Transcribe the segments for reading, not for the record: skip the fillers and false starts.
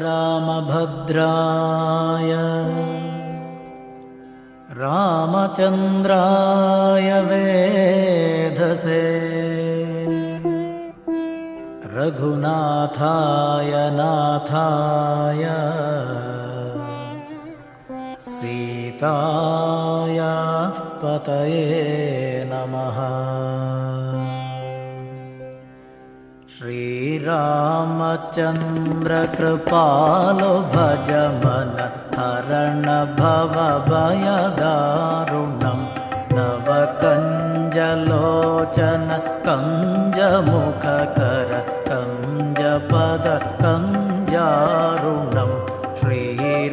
रामभद्राय रामचन्द्राय वेधसे रघुनाथाय नाथाय सीताया पतये नमः। श्रीरामचन्द्र कृपालो भज मन हरण भव भयदारुणं नवकञ्जलोचन कञ्जमुखकर कञ्जपद कञ्जारुणं श्रीरामचन्द्र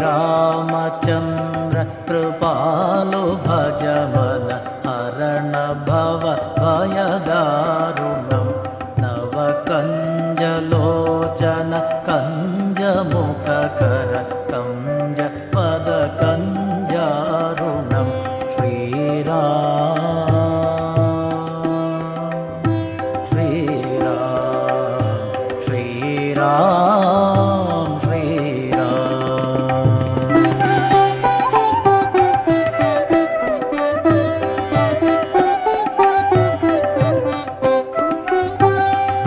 कृपालो भज मन हरण भव भयदारुणं नवकञ्जलोचन कञ्जमुखकर कञ्जपद कञ्जारुणं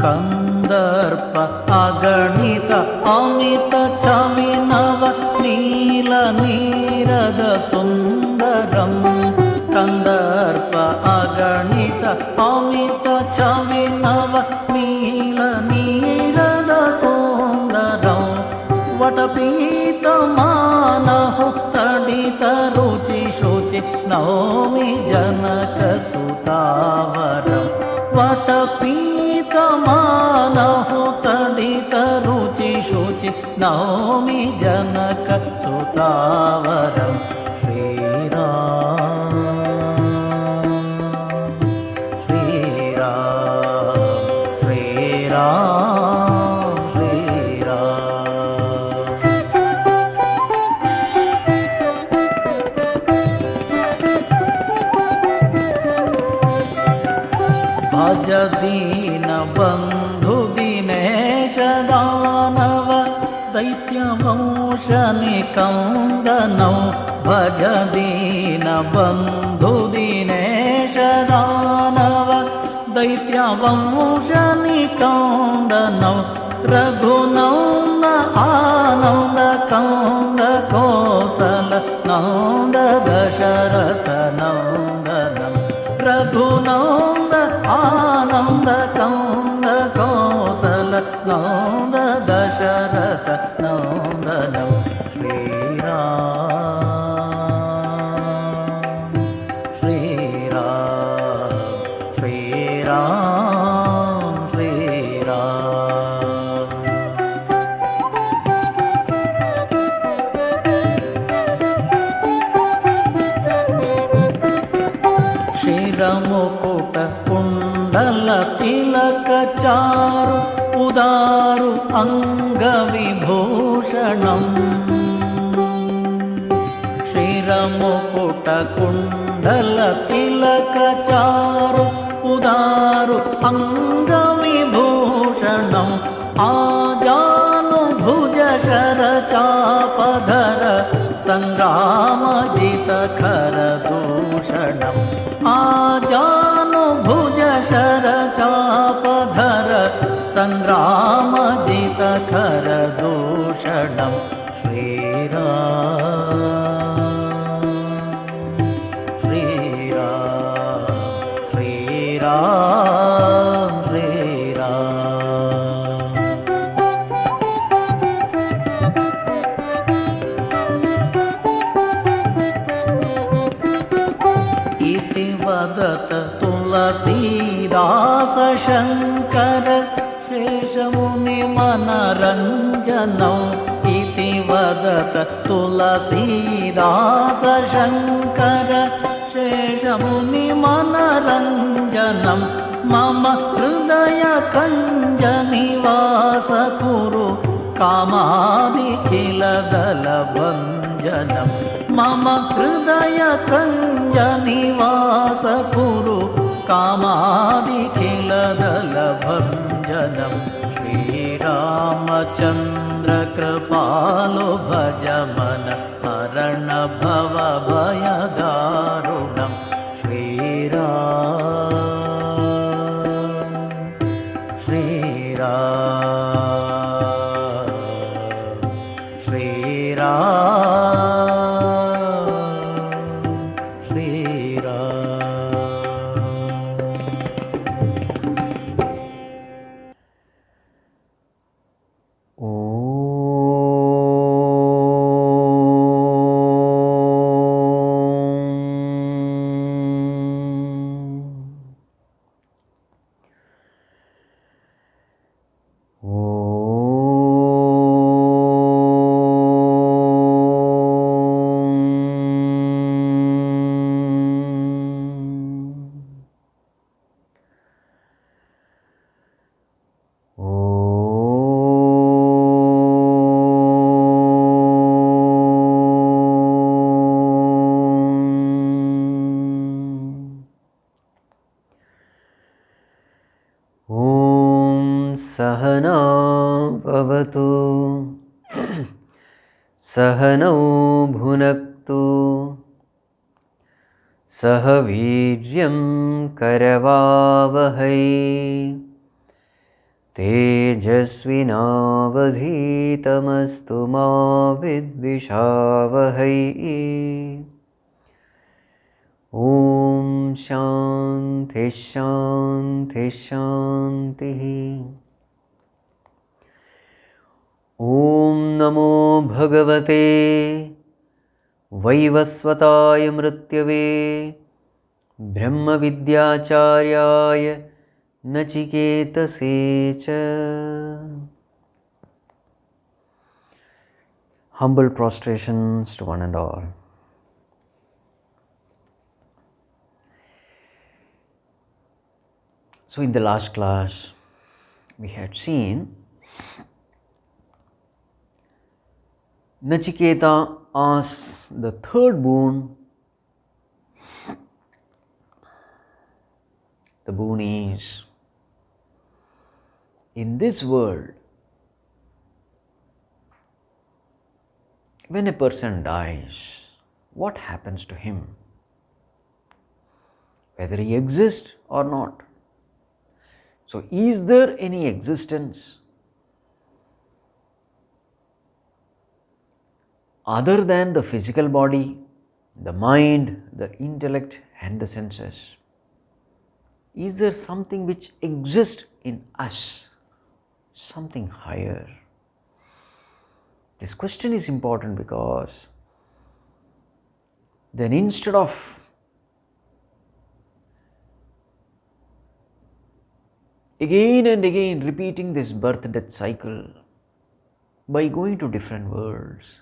कंदर्प अगणित अमित छविनव नील नीरद सुंदरम कंदर्प अगणित अमित छविनव नील नीरद सुंदरम वटपीतमानहु तडित रुचि शुचि नौमि जनक सुतावरम वटपीतमानहु तडित रुचि शुचि नौमि जनक सुतावरं श्रीराम श्रीराम श्रीराम भज दीन बंधु दिनेश दानव दैत्य वंश निकंदनौ भज दीन बंधु दिनेश दानव दैत्य वंश निकंदनौ रघुनंदन आनंद कंद कौशल नंद दशरथ नंदनम रघुनंद आनंद कंद कौशल नंद दशरथ नंदनम श्रीराम श्रीराम श्रीराम श्रीराम शिरमुकुट कुंडल तिलक चारु उदारु अंग विभूषणं शिरमुकुट कुंडल तिलक चारु उदारु अंग विभूषणं आजानुभुज शर चापधर संग्रामजित खर दूषणम् आजानुभुज शर चापधर संग्रामजित खर दूषणम् श्रीराम श्रीराम श्रीराम श्रीराम इति वदत तुलसीदास शंकर शेषमुनि मनरंजनौ इति वदत तुलसीदास शंकर शेषमुनि मनरंजनम मम हृदय कंज निवास कुरु कामादिखिल दल भंजनम मम हृदय कंज निवास कुरु कामादिखिल दल भंजनम श्रीराम श्रीरामचन्द्र कृपालो भज मन हरण भव भयदारुणं श्रीराम श्रीराम श्रीराम सहना भवतु सहनौ भुनक्तु सह वीर्यं करवावहै तेजस्विनावधीतमस्तु मा विद्विषावहै। ॐ शान्ति शान्ति शान्तिः। ॐ नमो भगवते वैवस्वताय मृत्यवे ब्रह्मविद्याचार्याय नचिकेतसे च। Humble prostrations to one and all. So in the last class we had seen Nachiketa asks the third boon. The boon is, in this world, when a person dies, what happens to him? Whether he exists or not. So, is there any existence other than the physical body, the mind, the intellect and the senses? Is there something which exists in us, something higher? This question is important because then instead of again and again repeating this birth-death cycle by going to different worlds,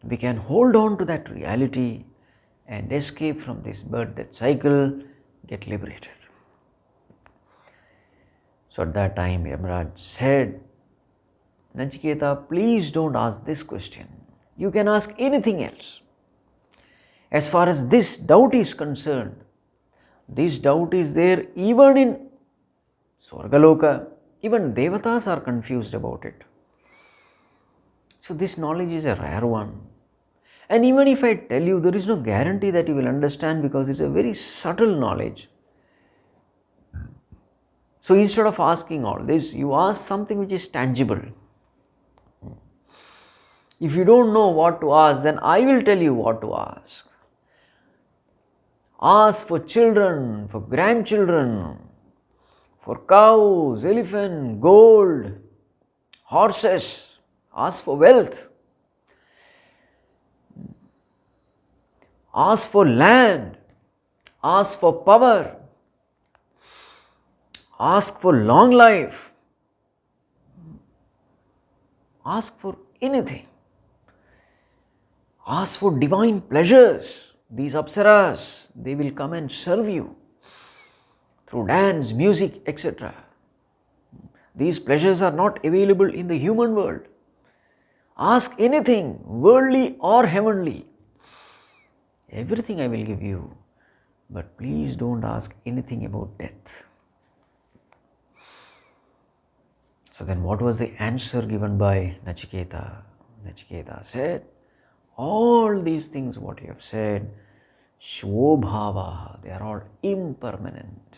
we can hold on to that reality and escape from this birth-death cycle, get liberated. So at that time Yamarāja said, Nachiketa, please don't ask this question. You can ask anything else. As far as this doubt is concerned, this doubt is there even in Swargaloka. Even devatas are confused about it. So this knowledge is a rare one. And even if I tell you, there is no guarantee that you will understand because it's a very subtle knowledge. So instead of asking all this, you ask something which is tangible. If you don't know what to ask, then I will tell you what to ask. Ask for children, for grandchildren, for cows, elephant, gold, horses. Ask for wealth. Ask for land. Ask for power. Ask for long life. Ask for anything. Ask for divine pleasures. These apsaras, they will come and serve you through dance, music, etc. These pleasures are not available in the human world. Ask anything, worldly or heavenly. Everything I will give you, but please don't ask anything about death. So then what was the answer given by Nachiketa? Nachiketa said, all these things what you have said, Shvobhava, they are all impermanent.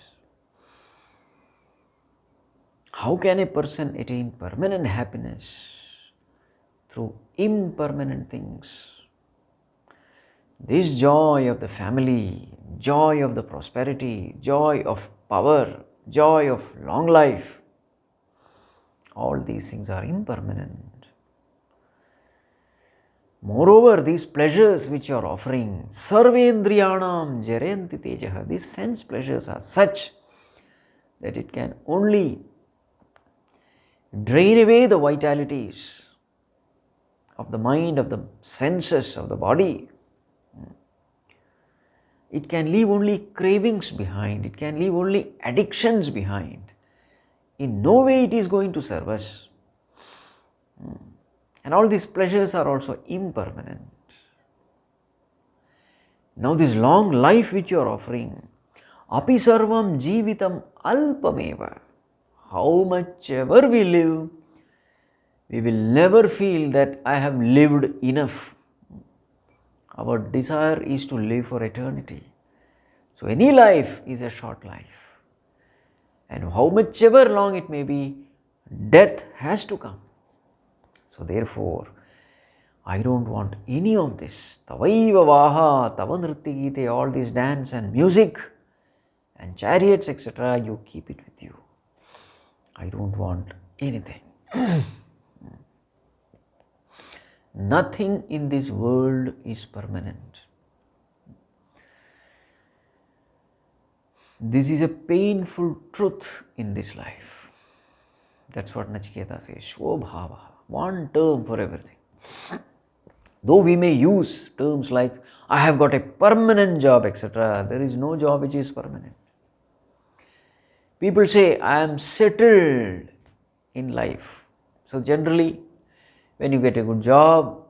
How can a person attain permanent happiness? Through impermanent things. This joy of the family, joy of the prosperity, joy of power, joy of long life, all these things are impermanent. Moreover, these pleasures which you are offering, sarvendriyanam jayanti tejaha, these sense pleasures are such that it can only drain away the vitalities of the mind, of the senses, of the body. It can leave only cravings behind, it can leave only addictions behind. In no way it is going to serve us. And all these pleasures are also impermanent. Now this long life which you are offering, api sarvam jivitam alpameva, how much ever we live, we will never feel that I have lived enough. Our desire is to live for eternity. So any life is a short life. And how much ever long it may be, death has to come. So therefore, I don't want any of this. Tavaiva vaha, tava nrityagite, all this dance and music and chariots, etc., you keep it with you. I don't want anything. Nothing in this world is permanent. This is a painful truth in this life. That's what Nachiketa says, Shvobhava, one term for everything. Though we may use terms like, I have got a permanent job, etc., there is no job which is permanent. People say, I am settled in life. So generally, when you get a good job,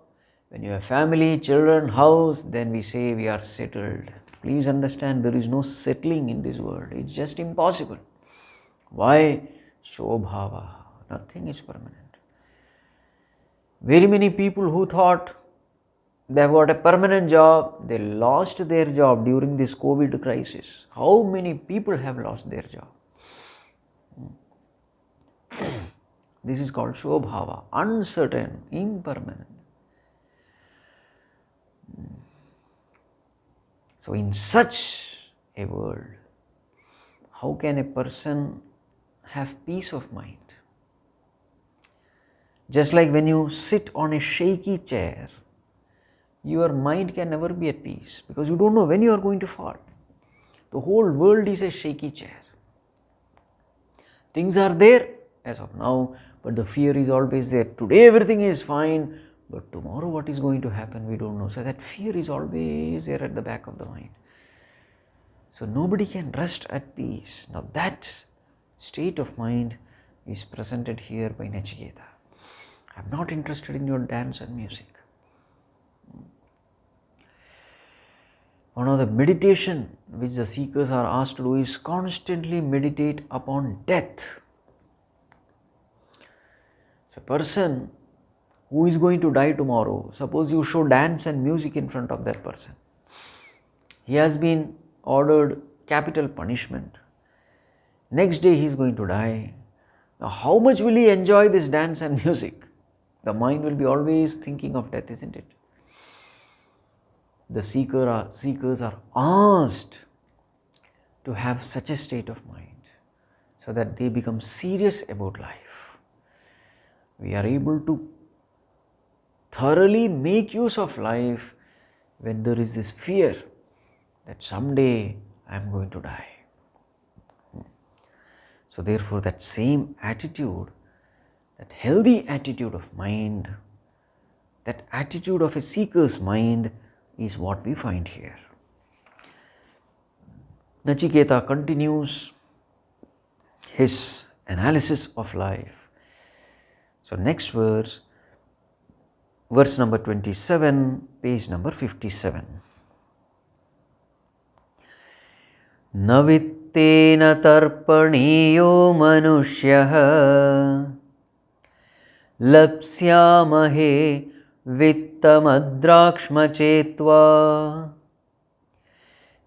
when you have family, children, house, then we say we are settled. Please understand, there is no settling in this world. It's just impossible. Why? Shobhava. Nothing is permanent. Very many people who thought they have got a permanent job, they lost their job during this COVID crisis. How many people have lost their job? This is called Shobhava, uncertain, impermanent. So in such a world, how can a person have peace of mind? Just like when you sit on a shaky chair, your mind can never be at peace because you don't know when you are going to fall. The whole world is a shaky chair. Things are there as of now, but the fear is always there. Today everything is fine, but tomorrow what is going to happen, we don't know. So that fear is always there at the back of the mind. So nobody can rest at peace. Now that state of mind is presented here by Nachiketa. I am not interested in your dance and music. One of the meditation which the seekers are asked to do is constantly meditate upon death. So a person who is going to die tomorrow, suppose you show dance and music in front of that person. He has been ordered capital punishment. Next day he is going to die. Now how much will he enjoy this dance and music? The mind will be always thinking of death, isn't it? The seekers are asked to have such a state of mind so that they become serious about life. We are able to thoroughly make use of life when there is this fear that someday I am going to die. So therefore that same attitude, that healthy attitude of mind, that attitude of a seeker's mind is what we find here. Nachiketa continues his analysis of life. So next verse number 27, page number 57. Navittena tarpaniyo manushyaha lapsyamahe vittamadrakshma chetva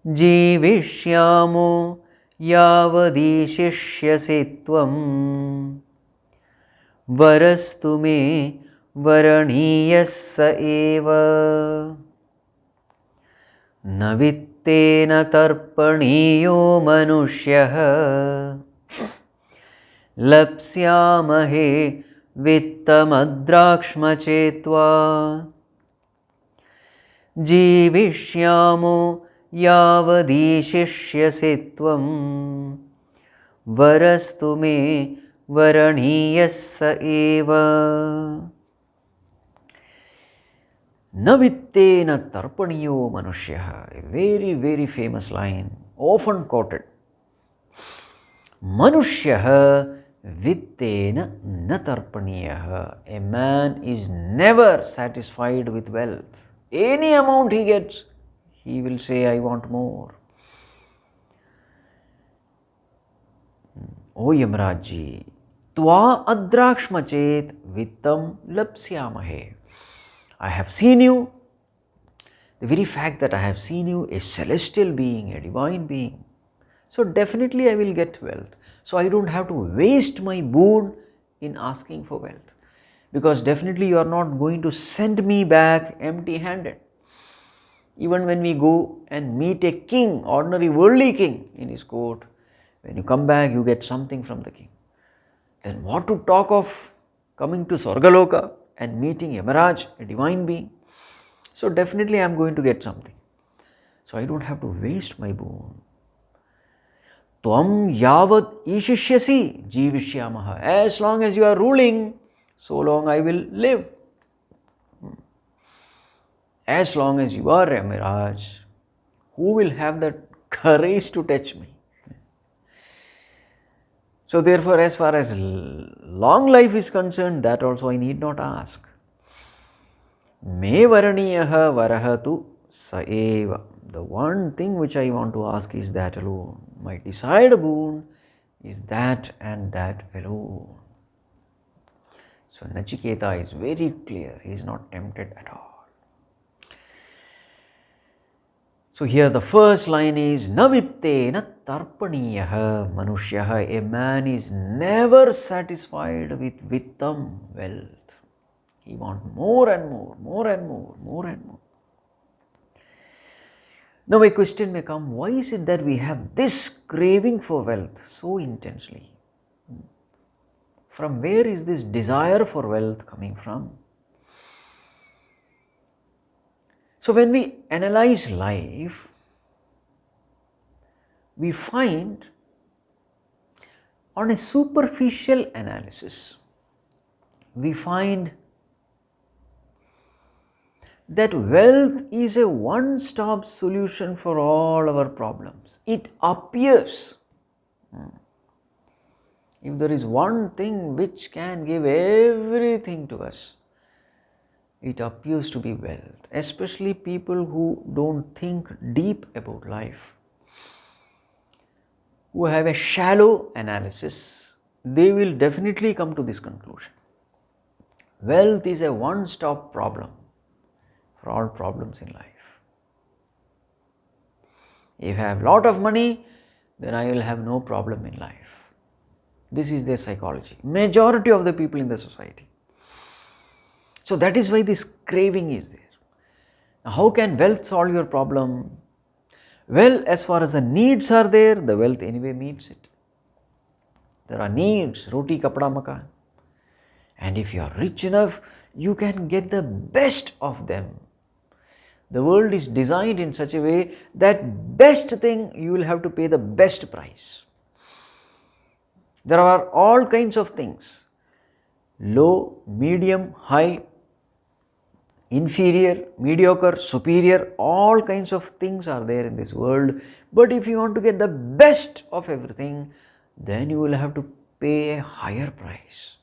jivishyamo yavadishishyasi tvam varastu me varaniyassa eva navittena tarpaniyo manushyah lapsyamahe vittamadrakshma chetva jivishyamo yavadishishyasi tvam varastu me varaniyassa eva navittena tarpaniyo manushyah. A very, very famous line, often quoted. Manushyah vittena na tarpaniyah. A man is never satisfied with wealth. Any amount he gets, he will say, I want more. O Yamarāja, tva adrakshma chet vittam lapsyamahe. I have seen you. The very fact that I have seen you, a celestial being, a divine being. So definitely I will get wealth. So I don't have to waste my boon in asking for wealth. Because definitely you are not going to send me back empty handed. Even when we go and meet a king, ordinary worldly king in his court, when you come back you get something from the king. Then what to talk of coming to Swargaloka and meeting Yamarāja, a divine being. So definitely I am going to get something. So I don't have to waste my boon. Tvam yavad ishishyasi jivishyamaha. As long as you are ruling, so long I will live. As long as you are Yamarāja, who will have that courage to touch me? So therefore, as far as long life is concerned, that also I need not ask. Me varaniyaha varahatu saeva. The one thing which I want to ask is that alone. My desired boon is that and that alone. So Nachiketa is very clear. He is not tempted at all. So here the first line is navittena tarpaniyaha manushyah. A man is never satisfied with vittam, wealth. He wants more and more, more and more, more and more. Now a question may come, why is it that we have this craving for wealth so intensely? From where is this desire for wealth coming from? So when we analyze life, we find on a superficial analysis, we find that wealth is a one-stop solution for all our problems. It appears. If there is one thing which can give everything to us, it appears to be wealth, especially people who don't think deep about life, who have a shallow analysis, they will definitely come to this conclusion. Wealth is a one-stop problem for all problems in life. If I have a lot of money, then I will have no problem in life. This is their psychology. Majority of the people in the society. So that is why this craving is there. Now how can wealth solve your problem? Well, as far as the needs are there, the wealth anyway meets it. There are needs, roti, kapda, makan. And if you are rich enough, you can get the best of them. The world is designed in such a way that best thing you will have to pay the best price. There are all kinds of things, low, medium, high, inferior, mediocre, superior, all kinds of things are there in this world. But if you want to get the best of everything, then you will have to pay a higher price.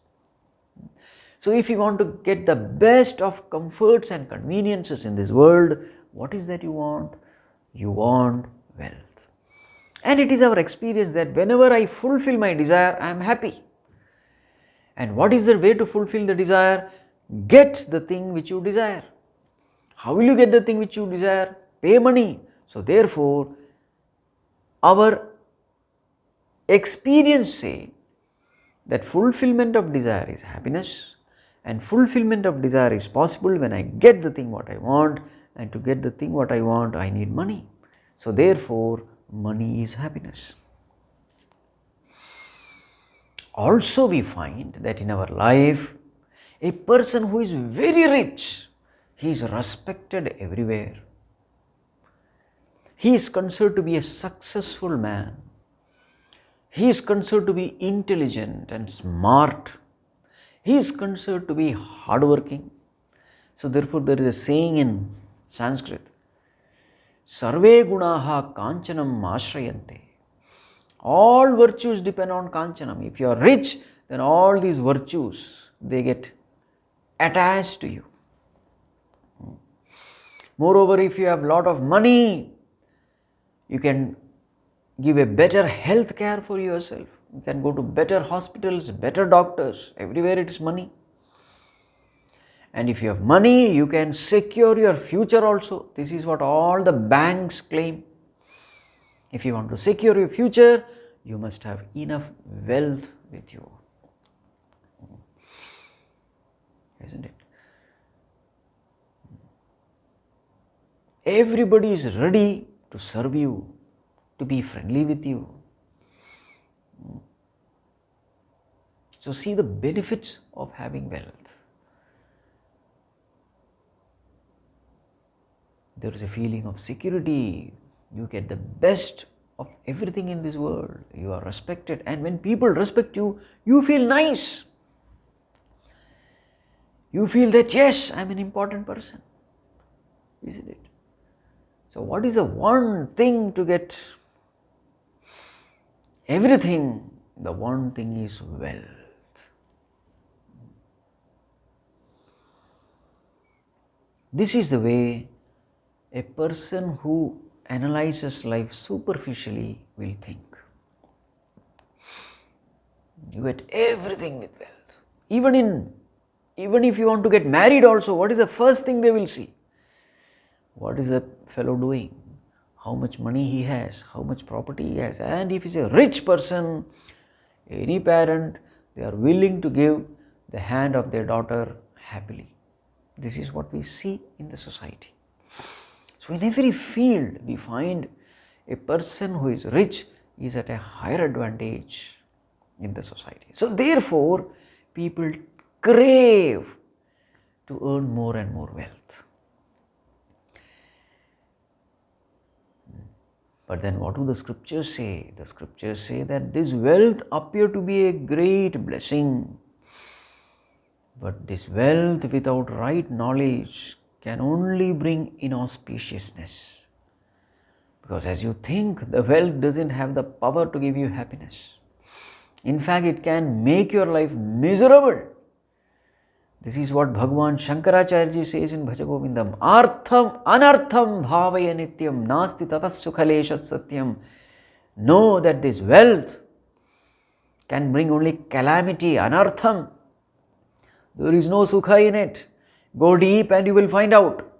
So if you want to get the best of comforts and conveniences in this world, what is that you want? You want wealth. And it is our experience that whenever I fulfill my desire, I am happy. And what is the way to fulfill the desire? Get the thing which you desire. How will you get the thing which you desire? Pay money. So therefore, our experience say that fulfillment of desire is happiness, and fulfillment of desire is possible when I get the thing what I want, and to get the thing what I want I need money. So therefore, money is happiness. Also we find that in our life, a person who is very rich, he is respected everywhere. He is considered to be a successful man. He is considered to be intelligent and smart. He is considered to be hardworking. So therefore there is a saying in Sanskrit, Sarve gunaha kanchanam ashrayante. All virtues depend on kanchanam. If you are rich, then all these virtues, they get attached to you. Moreover, if you have lot of money, you can give a better health care for yourself. You can go to better hospitals, better doctors. Everywhere it is money. And if you have money, you can secure your future also. This is what all the banks claim. If you want to secure your future, you must have enough wealth with you. Isn't it? Everybody is ready to serve you, to be friendly with you. So see the benefits of having wealth. There is a feeling of security. You get the best of everything in this world. You are respected, and when people respect you, you feel nice. You feel that yes, I am an important person. Isn't it? So what is the one thing to get everything? The one thing is wealth. This is the way a person who analyzes life superficially will think. You get everything with wealth. Even if you want to get married also, what is the first thing they will see? What is the fellow doing? How much money he has? How much property he has? And if he is a rich person, any parent, they are willing to give the hand of their daughter happily. This is what we see in the society. So in every field, we find a person who is rich is at a higher advantage in the society. So therefore, people crave to earn more and more wealth. But then what do the scriptures say? The scriptures say that this wealth appear to be a great blessing. But this wealth without right knowledge can only bring inauspiciousness. Because as you think, the wealth doesn't have the power to give you happiness. In fact, it can make your life miserable. This is what Bhagavan Shankarāchārya says in Bhajagovindam. Artha-anartham bhavaya nityam nasti tatas sukhaleshas satyam. Know that this wealth can bring only calamity, anartham. There is no sukha in it. Go deep and you will find out.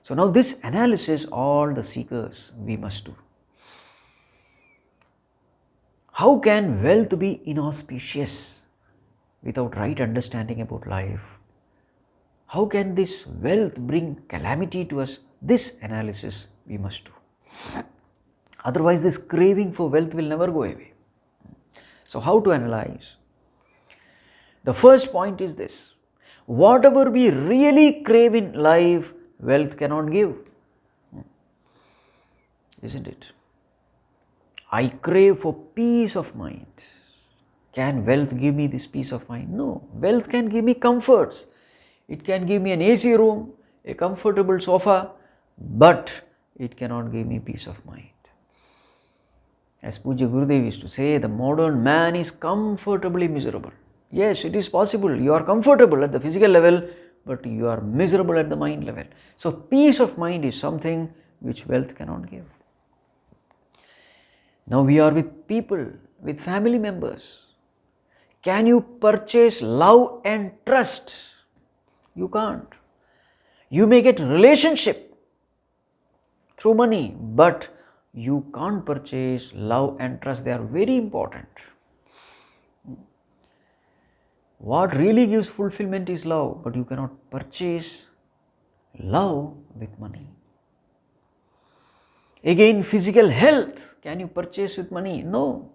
So now this analysis all the seekers we must do. How can wealth be inauspicious without right understanding about life? How can this wealth bring calamity to us? This analysis we must do. Otherwise this craving for wealth will never go away. So how to analyze? The first point is this: whatever we really crave in life, wealth cannot give. Isn't it? I crave for peace of mind. Can wealth give me this peace of mind? No. Wealth can give me comforts. It can give me an AC room, a comfortable sofa, but it cannot give me peace of mind. As Puja Gurudev used to say, the modern man is comfortably miserable. Yes, it is possible. You are comfortable at the physical level, but you are miserable at the mind level. So peace of mind is something which wealth cannot give. Now we are with people, with family members. Can you purchase love and trust? You can't. You may get relationship through money, but you can't purchase love and trust. They are very important. What really gives fulfillment is love, but you cannot purchase love with money. Again, physical health, can you purchase with money? No.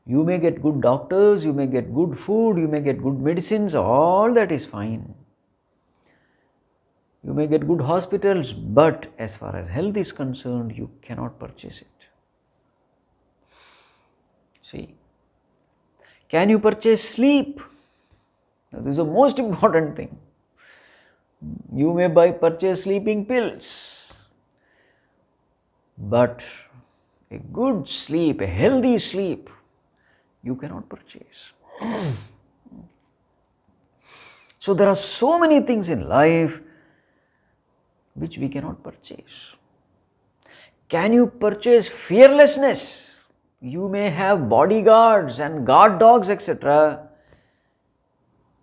You may get good doctors, you may get good food, you may get good medicines, all that is fine. You may get good hospitals, but as far as health is concerned, you cannot purchase it. See, can you purchase sleep? Now, this is the most important thing. You may purchase sleeping pills, but a good sleep, a healthy sleep, you cannot purchase. So there are so many things in life which we cannot purchase. Can you purchase fearlessness? You may have bodyguards and guard dogs, etc.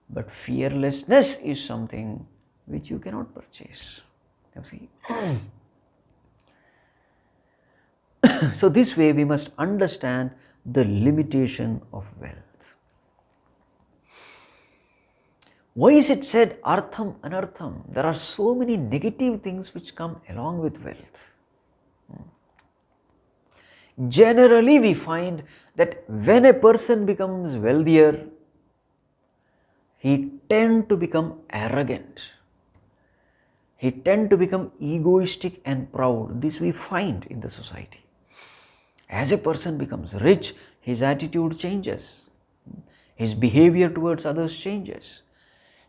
But fearlessness is something which you cannot purchase. You see? So this way we must understand the limitation of wealth. Why is it said artham-anartham? There are so many negative things which come along with wealth. Generally we find that when a person becomes wealthier, he tends to become arrogant. He tends to become egoistic and proud. This we find in the society. As a person becomes rich, his attitude changes. His behavior towards others changes.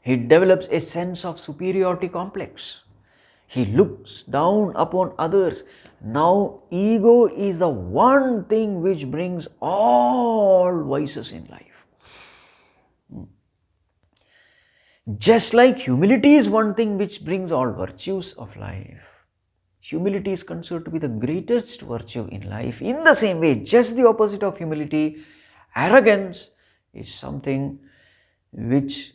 He develops a sense of superiority complex. He looks down upon others. Now, ego is the one thing which brings all vices in life. Just like humility is one thing which brings all virtues of life. Humility is considered to be the greatest virtue in life. In the same way, just the opposite of humility, arrogance is something which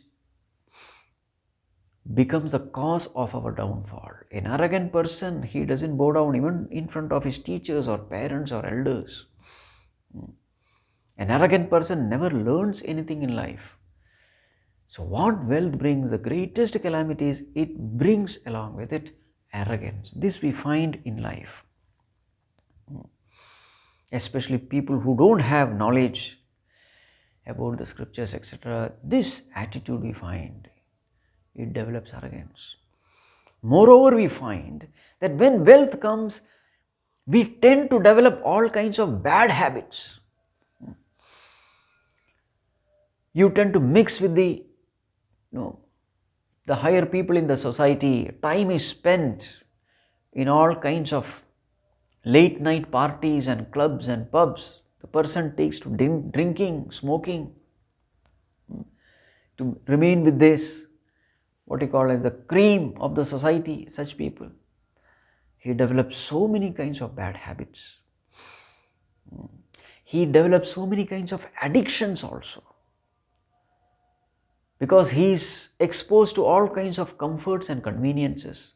becomes the cause of our downfall. An arrogant person, he doesn't bow down even in front of his teachers or parents or elders. An arrogant person never learns anything in life. So what wealth brings, the greatest calamities, it brings along with it arrogance. This we find in life. Especially people who don't have knowledge about the scriptures, etc. This attitude we find, it develops arrogance. Moreover, we find that when wealth comes, we tend to develop all kinds of bad habits. You tend to mix with the higher people in the society. Time is spent in all kinds of late night parties and clubs and pubs. The person takes to drinking, smoking, to remain with this, what you call as the cream of the society, such people. He develops so many kinds of bad habits. He develops so many kinds of addictions also. Because he is exposed to all kinds of comforts and conveniences.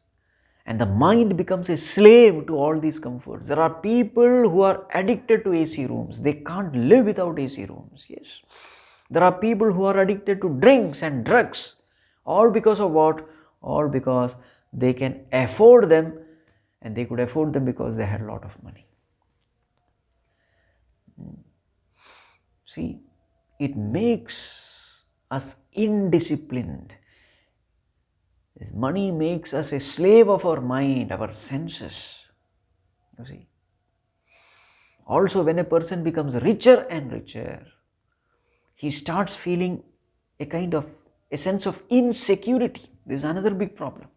And the mind becomes a slave to all these comforts. There are people who are addicted to AC rooms. They can't live without AC rooms. Yes. There are people who are addicted to drinks and drugs. All because of what? All because they can afford them, and they could afford them because they had a lot of money. See, it makes us indisciplined. Money makes us a slave of our mind, our senses. You see. Also, when a person becomes richer and richer, he starts feeling a sense of insecurity. This is another big problem.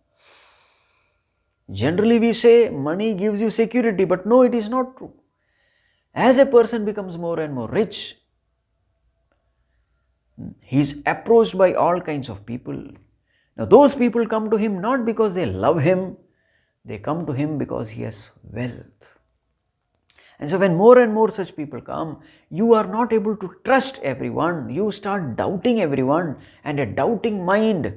Generally we say money gives you security, but no, it is not true. As a person becomes more and more rich, he is approached by all kinds of people. Now those people come to him not because they love him, they come to him because he has wealth. And so when more and more such people come, you are not able to trust everyone. You start doubting everyone, and a doubting mind,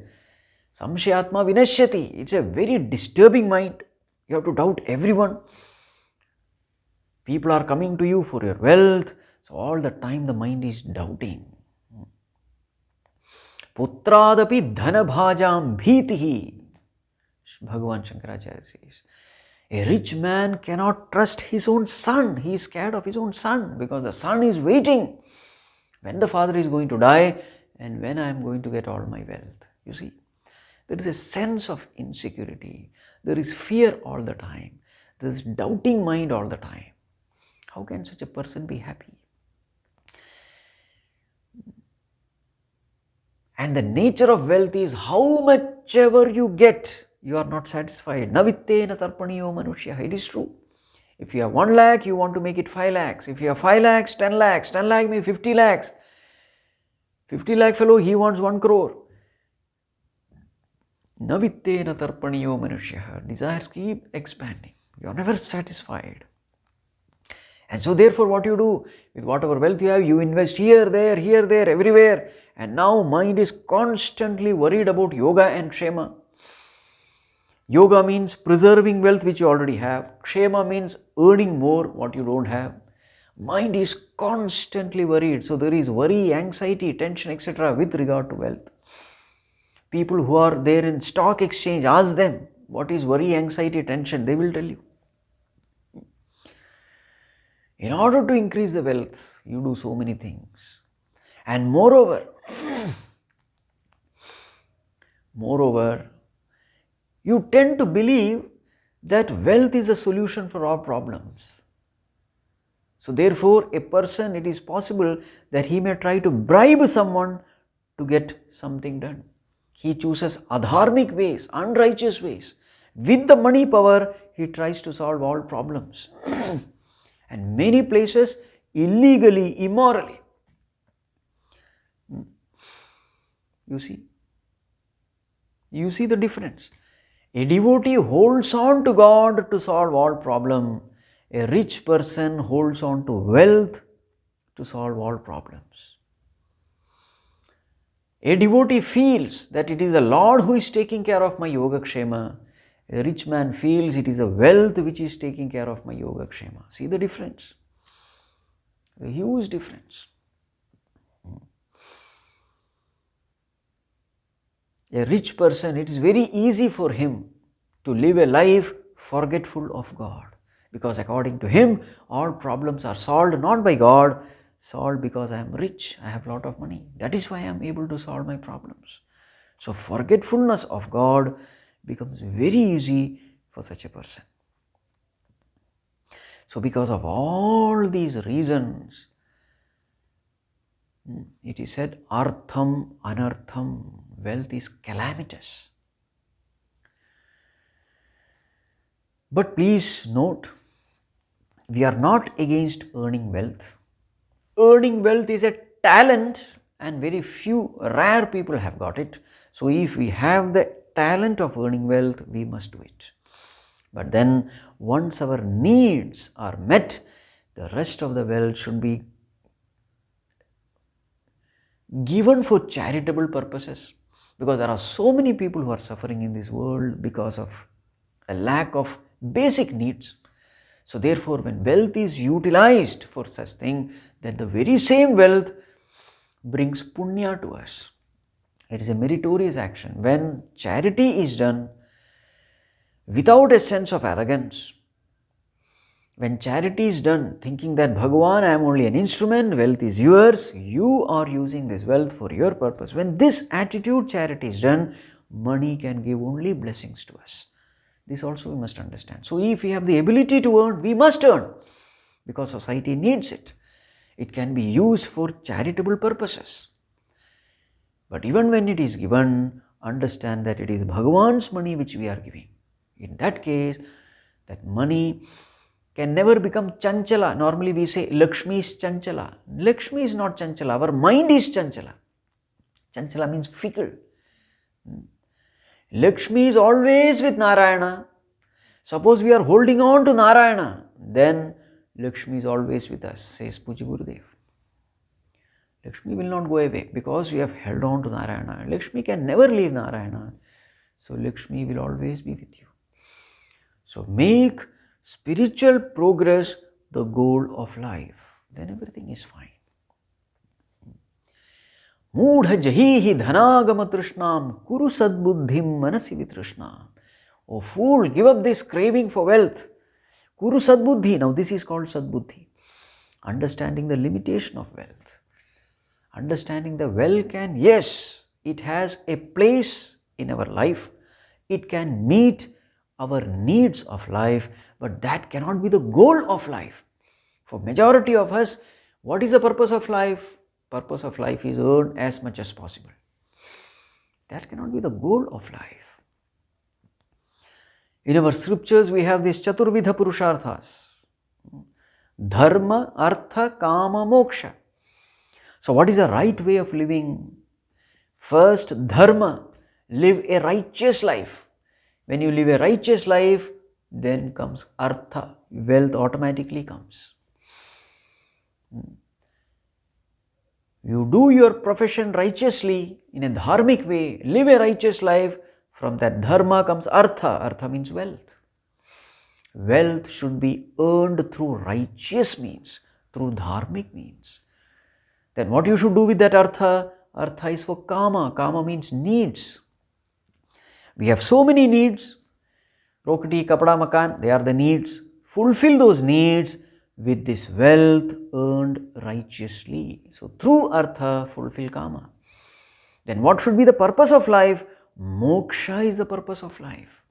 samshayatma vinashyati, it's a very disturbing mind. You have to doubt everyone. People are coming to you for your wealth, so all the time the mind is doubting. Putradapi dhanabhajam bhitihi, Bhagavan Shankarāchārya says. A rich man cannot trust his own son. He is scared of his own son because the son is waiting when the father is going to die and when I am going to get all my wealth. You see, there is a sense of insecurity. There is fear all the time. There is doubting mind all the time. How can such a person be happy? And the nature of wealth is how much ever you get, you are not satisfied. Navittena tarpaniyo manushya. It is true. If you have 1 lakh, you want to make it 5 lakhs. If you have 5 lakhs, 10 lakhs. 10 lakh means 50 lakhs. 50 lakh fellow, he wants 1 crore. Navittena tarpaniyo manushya. Desires keep expanding. You are never satisfied. And so therefore what you do, with whatever wealth you have, you invest here, there, everywhere. And now mind is constantly worried about yoga and kshema. Yoga means preserving wealth which you already have. Kshema means earning more what you don't have. Mind is constantly worried. So there is worry, anxiety, tension, etc. with regard to wealth. People who are there in stock exchange, ask them what is worry, anxiety, tension. They will tell you. In order to increase the wealth, you do so many things. And moreover, you tend to believe that wealth is the solution for all problems. So therefore, a person, it is possible that he may try to bribe someone to get something done. He chooses adharmic ways, unrighteous ways. With the money power, he tries to solve all problems. And many places, illegally, immorally. You see the difference. A devotee holds on to God to solve all problems. A rich person holds on to wealth to solve all problems. A devotee feels that it is the Lord who is taking care of my yogakshema. A rich man feels it is the wealth which is taking care of my yogakshema. See the difference? A huge difference. A rich person, it is very easy for him to live a life forgetful of God. Because according to him, all problems are solved not by God, solved because I am rich, I have a lot of money. That is why I am able to solve my problems. So forgetfulness of God becomes very easy for such a person. So because of all these reasons, it is said, artham-anartham, wealth is calamitous. But please note, we are not against earning wealth. Earning wealth is a talent and very few, rare people have got it. So if we have the talent of earning wealth, we must do it. But then once our needs are met, the rest of the wealth should be given for charitable purposes. Because there are so many people who are suffering in this world because of a lack of basic needs. So therefore, when wealth is utilized for such thing, then the very same wealth brings punya to us. It is a meritorious action. When charity is done without a sense of arrogance, when charity is done thinking that Bhagavan, I am only an instrument, wealth is yours, you are using this wealth for your purpose. When this attitude charity is done, money can give only blessings to us. This also we must understand. So if we have the ability to earn, we must earn because society needs it. It can be used for charitable purposes. But even when it is given, understand that it is Bhagavan's money which we are giving. In that case, that money can never become chanchala. Normally we say Lakshmi is chanchala. Lakshmi is not chanchala. Our mind is chanchala. Chanchala means fickle. Lakshmi is always with Narayana. Suppose we are holding on to Narayana, then Lakshmi is always with us, says Puja Gurudev. Lakshmi will not go away because you have held on to Narayana. Lakshmi can never leave Narayana. So Lakshmi will always be with you. So make spiritual progress the goal of life. Then everything is fine. Moodha jahihi dhanagama trishnam kuru sadbuddhim manasi vitrishnam. O fool, give up this craving for wealth. Kuru sadbuddhi. Now this is called sadbuddhi. Understanding the limitation of wealth. Understanding the wealth can, yes, it has a place in our life. It can meet our needs of life, but that cannot be the goal of life. For majority of us, what is the purpose of life? Purpose of life is earn as much as possible. That cannot be the goal of life. In our scriptures, we have these chaturvidha purushārthas. Dharma, artha, kama, moksha. So what is the right way of living? First, dharma, live a righteous life. When you live a righteous life, then comes artha, wealth automatically comes. You do your profession righteously, in a dharmic way, live a righteous life, from that dharma comes artha. Artha means wealth. Wealth should be earned through righteous means, through dharmic means. Then what you should do with that artha? Artha is for kama. Kama means needs. We have so many needs. Rokti, kapada, makan, they are the needs. Fulfill those needs with this wealth earned righteously. So through artha, fulfill kama. Then what should be the purpose of life? Moksha is the purpose of life.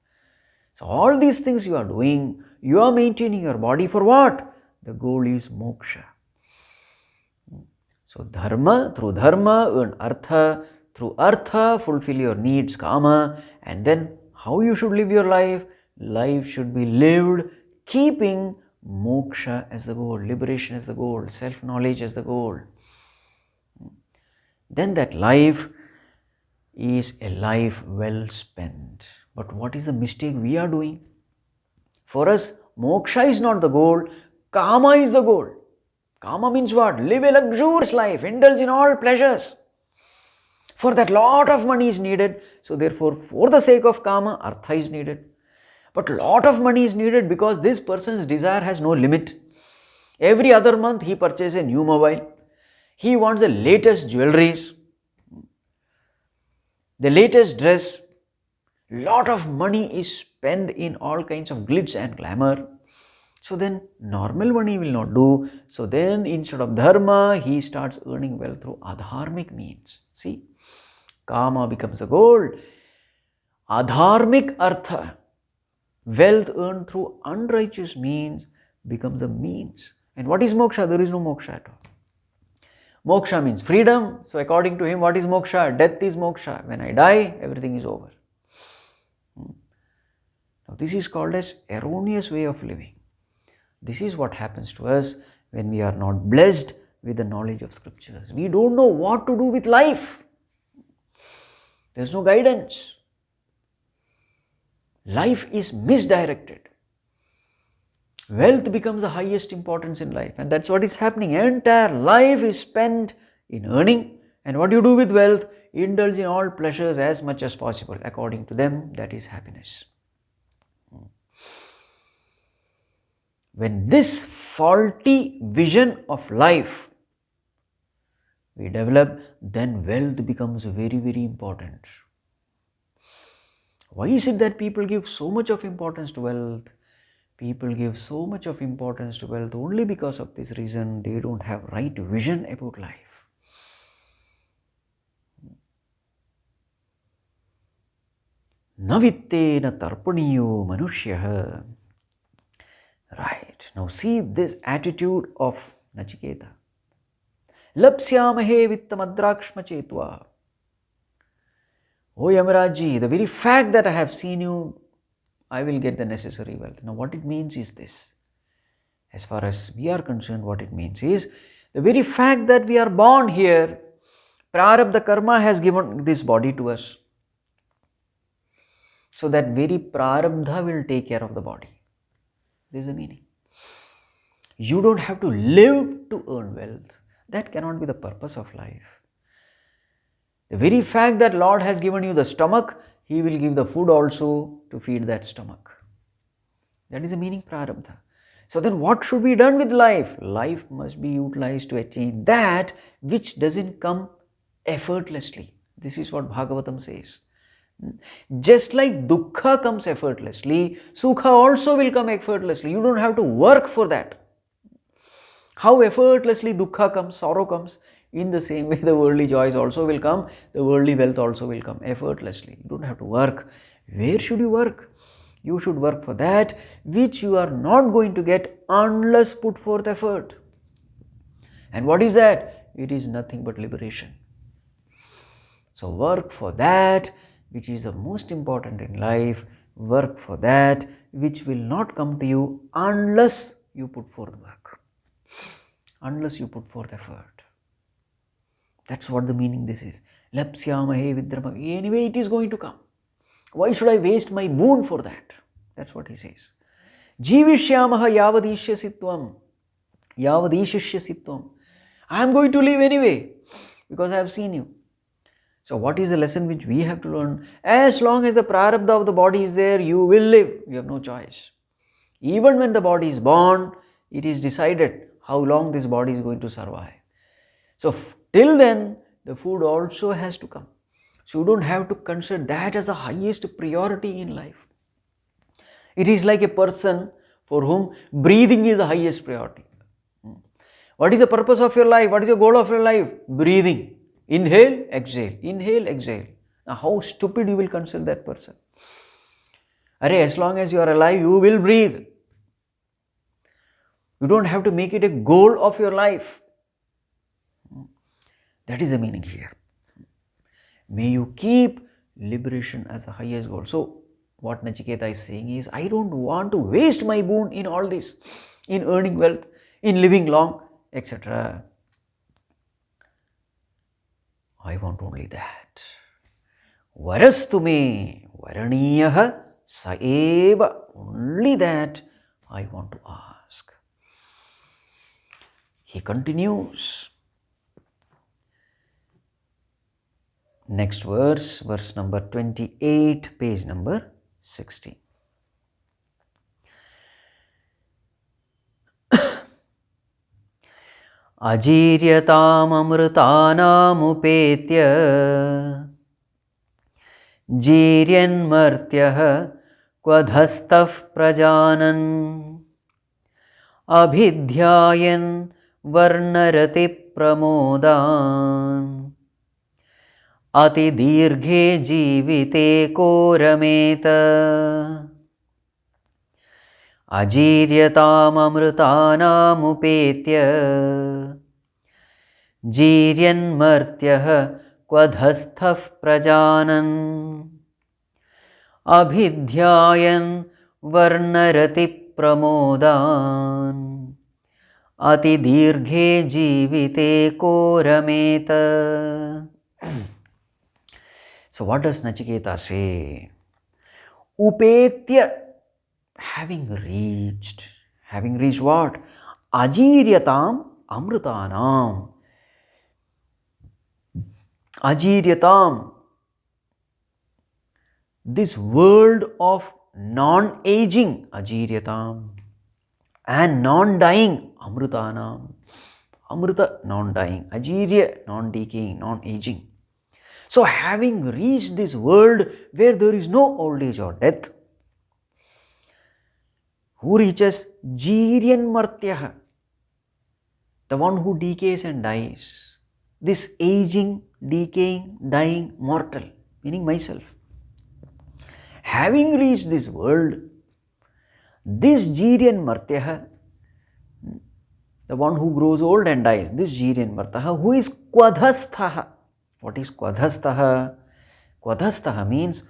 So all these things you are doing, you are maintaining your body for what? The goal is moksha. So dharma, through dharma earn artha, through artha fulfill your needs, kama, and then how you should live your life? Life should be lived keeping moksha as the goal, liberation as the goal, self-knowledge as the goal. Then that life is a life well spent. But what is the mistake we are doing? For us, moksha is not the goal, kama is the goal. Kama means what? Live a luxurious life, indulge in all pleasures. For that, lot of money is needed. So therefore, for the sake of kama, artha is needed. But lot of money is needed because this person's desire has no limit. Every other month, he purchases a new mobile. He wants the latest jewelries, the latest dress. Lot of money is spent in all kinds of glitz and glamour. So then normal money will not do. So then instead of dharma, he starts earning wealth through adharmic means. See, kama becomes the goal. Adharmic artha, wealth earned through unrighteous means, becomes the means. And what is moksha? There is no moksha at all. Moksha means freedom. So according to him, what is moksha? Death is moksha. When I die, everything is over. Now this is called as erroneous way of living. This is what happens to us when we are not blessed with the knowledge of scriptures. We don't know what to do with life. There is no guidance. Life is misdirected. Wealth becomes the highest importance in life, and that's what is happening. Entire life is spent in earning, and what do you do with wealth? Indulge in all pleasures as much as possible. According to them, that is happiness. When this faulty vision of life we develop, then wealth becomes very, very important. Why is it that people give so much of importance to wealth? People give so much of importance to wealth only because of this reason. They don't have right vision about life. Navittena tarpaniyo manushyaha. Right. Now see this attitude of Nachiketa. Lapsyamahe vittamadrakshma chetva. Oh Yamarāja, the very fact that I have seen you, I will get the necessary wealth. Now what it means is this. As far as we are concerned, what it means is, the very fact that we are born here, prarabdha karma has given this body to us. So that very prarabdha will take care of the body. This is the meaning. You don't have to live to earn wealth. That cannot be the purpose of life. The very fact that Lord has given you the stomach, He will give the food also to feed that stomach. That is the meaning prarabdha. So then what should be done with life? Life must be utilized to achieve that which doesn't come effortlessly. This is what Bhagavatam says. Just like dukkha comes effortlessly, sukha also will come effortlessly. You don't have to work for that. How effortlessly dukkha comes, sorrow comes, in the same way the worldly joys also will come, the worldly wealth also will come effortlessly. You don't have to work. Where should you work? You should work for that which you are not going to get unless put forth effort. And what is that? It is nothing but liberation. So work for that which is the most important in life. Work for that which will not come to you unless you put forth work, unless you put forth effort. That's what the meaning this is. Lapsyamahe vidramahe. Anyway, it is going to come. Why should I waste my boon for that? That's what he says. Jivishyamaha yavadishyasitvam. Yavadishyasitvam. I am going to live anyway because I have seen you. So what is the lesson which we have to learn? As long as the prarabdha of the body is there, you will live. You have no choice. Even when the body is born, it is decided how long this body is going to survive. So till then, the food also has to come. So you don't have to consider that as the highest priority in life. It is like a person for whom breathing is the highest priority. What is the purpose of your life? What is the goal of your life? Breathing. Inhale, exhale. Inhale, exhale. Now how stupid you will consider that person. As long as you are alive, you will breathe. You don't have to make it a goal of your life. That is the meaning here. May you keep liberation as the highest goal. So what Nachiketa is saying is, I don't want to waste my boon in all this, in earning wealth, in living long, etc. I want only that. Varastu me varaniyaha saeva. Only that I want to ask. He continues. Next verse, verse number 28, page number 60. Ajiryatam amrutanam upetya jiryan martyah kvadhastaf prajanan abhidhyayan varnarati pramodan ati dirghe jivite korameta. Ajiryatam amrutanam upetya jiryan martyah kvadhasthav prajanan abhidhyayan varnarati pramodan ati dirghe jivite korameta. So what does Nachiketa say? Upetya, having reached what? Ajiryatam amrutanam. Ajiryatam, this world of non-aging, ajiryatam, and non-dying, amrutanam. Amrita, non-dying, ajirya, non-decaying, non-aging. So having reached this world where there is no old age or death, who reaches? Jiryan martyah, the one who decays and dies. This aging, decaying, dying, mortal, meaning myself. Having reached this world, this Jiryan martyah, the one who grows old and dies, this Jiryan martyah, who is kvadhastha. What is kvadhastha? Kvadhastha means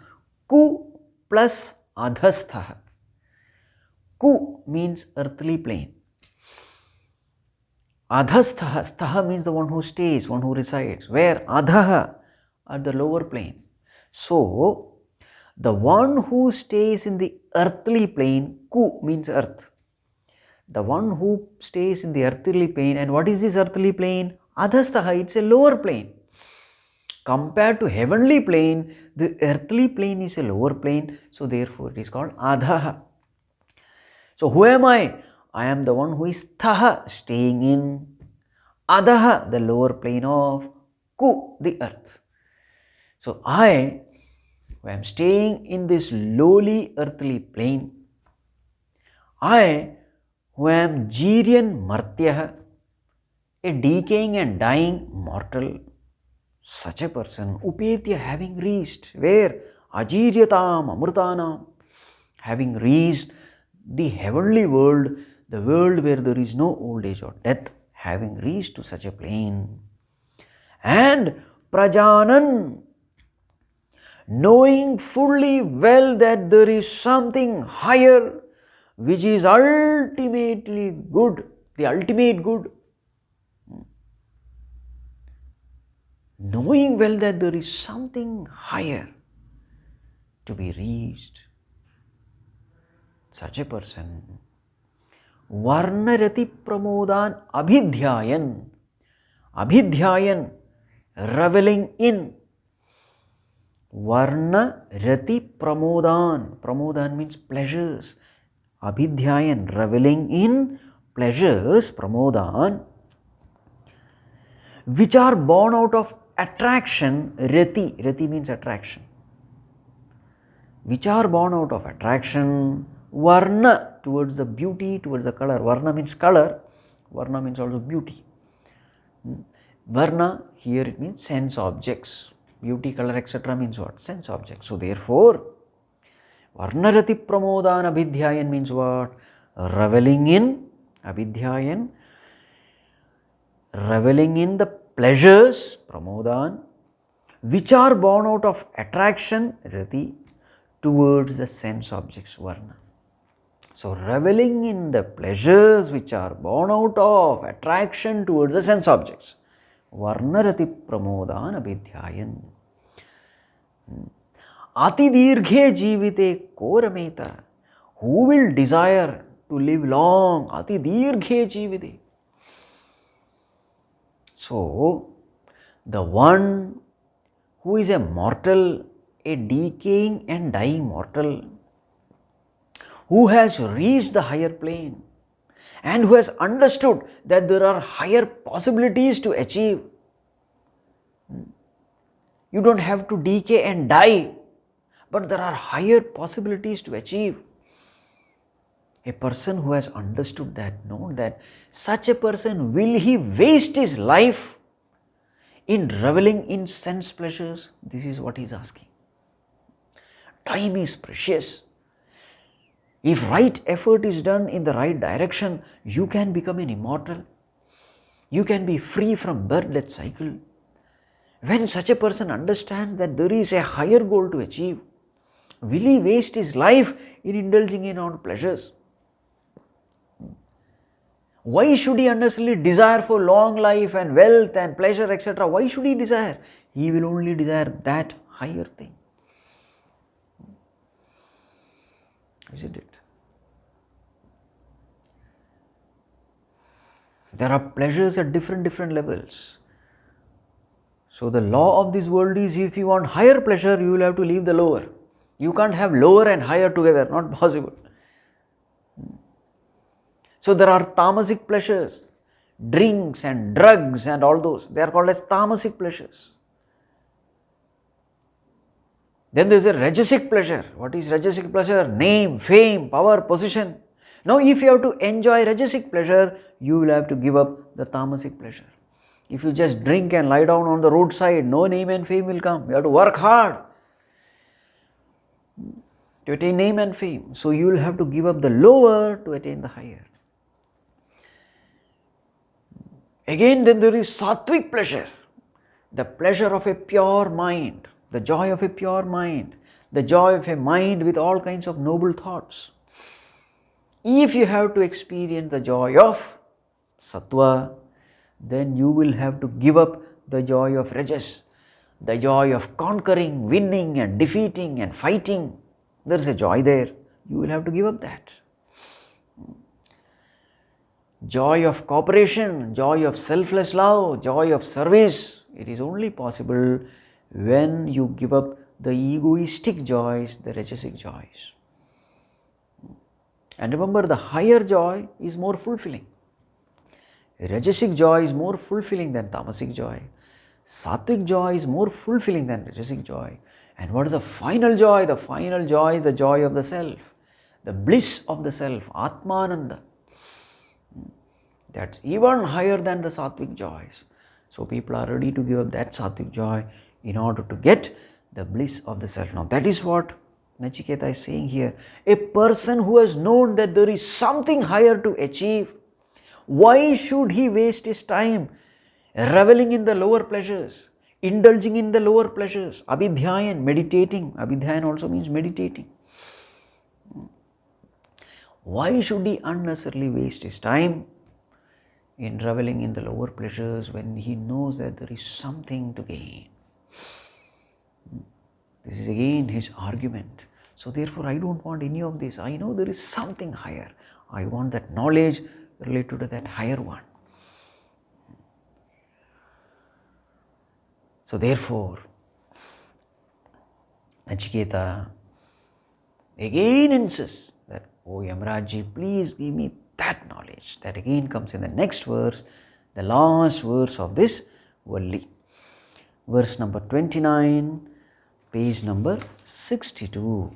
ku plus adhastha. Ku means earthly plane. Adhastha, stha means the one who stays, one who resides. Where? Adhaha, at the lower plane. So, the one who stays in the earthly plane, ku means earth. The one who stays in the earthly plane, and what is this earthly plane? Adhastaha, it's a lower plane. Compared to heavenly plane, the earthly plane is a lower plane, so therefore it is called adhaha. So who am I? I am the one who is thaha, staying in adaha, the lower plane of ku, the earth. So I, who am staying in this lowly earthly plane, I, who am jiryan martyaha, a decaying and dying mortal, such a person, upetya, having reached, where? Ajiryatam amrutanam, having reached the heavenly world, the world where there is no old age or death, having reached to such a plane. And prajanan, knowing fully well that there is something higher which is ultimately good, the ultimate good. Knowing well that there is something higher to be reached, such a person, varnarati pramodan abhidhyayan, abhidhyayan, reveling in, varnarati pramodan, pramodan means pleasures, abhidhyayan, reveling in pleasures, pramodan, which are born out of attraction, rati, rati means attraction, which are born out of attraction, varna, towards the beauty, towards the color. Varna means color, varna means also beauty. Varna, here it means sense objects. Beauty, color, etc. means what? Sense objects. So therefore, varnarati pramodan abhidhyayan means what? Reveling in, abhidhyayan, reveling in the pleasures, pramodan, which are born out of attraction, rati, towards the sense objects, varna. So reveling in the pleasures which are born out of attraction towards the sense objects, varnarati pramodan abhidhyayan. Ati dirghe jivite korameta, who will desire to live long, ati dirghe jivite. So, the one who is a mortal, a decaying and dying mortal, who has reached the higher plane and who has understood that there are higher possibilities to achieve. You don't have to decay and die, but there are higher possibilities to achieve. A person who has understood that, known that, such a person, will he waste his life in reveling in sense pleasures? This is what he is asking. Time is precious. If right effort is done in the right direction, you can become an immortal. You can be free from birth death cycle. When such a person understands that there is a higher goal to achieve, will he waste his life in indulging in all pleasures? Why should he unnecessarily desire for long life and wealth and pleasure, etc.? Why should he desire? He will only desire that higher thing. Isn't it? There are pleasures at different levels. So the law of this world is, if you want higher pleasure, you will have to leave the lower. You can't have lower and higher together, not possible. So there are tamasic pleasures, drinks and drugs and all those, they are called as tamasic pleasures. Then there is a rajasic pleasure. What is rajasic pleasure? Name, fame, power, position. Now if you have to enjoy rajasic pleasure, you will have to give up the tamasic pleasure. If you just drink and lie down on the roadside, no name and fame will come. You have to work hard to attain name and fame. So you will have to give up the lower to attain the higher. Again, then there is sattvic pleasure, the pleasure of a pure mind, the joy of a pure mind, the joy of a mind with all kinds of noble thoughts. If you have to experience the joy of sattva, then you will have to give up the joy of rajas, the joy of conquering, winning and defeating and fighting. There is a joy there. You will have to give up that. joy of cooperation, joy of selfless love, joy of service. It is only possible when you give up the egoistic joys, the rajasic joys. And remember, the higher joy is more fulfilling. Rajasic joy is more fulfilling than tamasic joy. Sattvic joy is more fulfilling than rajasic joy. And what is the final joy? The final joy is the joy of the self, the bliss of the self, artha-anartha. That's even higher than the sattvic joys. So people are ready to give up that sattvic joy in order to get the bliss of the self. Now that is what Nachiketa is saying here. A person who has known that there is something higher to achieve, why should he waste his time reveling in the lower pleasures, indulging in the lower pleasures, abhidhyayan, meditating. Abhidhyayan also means meditating. Why should he unnecessarily waste his time in reveling in the lower pleasures when he knows that there is something to gain? This is again his argument. So therefore I don't want any of this. I know there is something higher. I want that knowledge related to that higher one. So therefore, Nachiketa again insists that, oh Yamarāja, please give me that knowledge. That again comes in the next verse, the last verse of this Valli. Verse number 29, page number 62.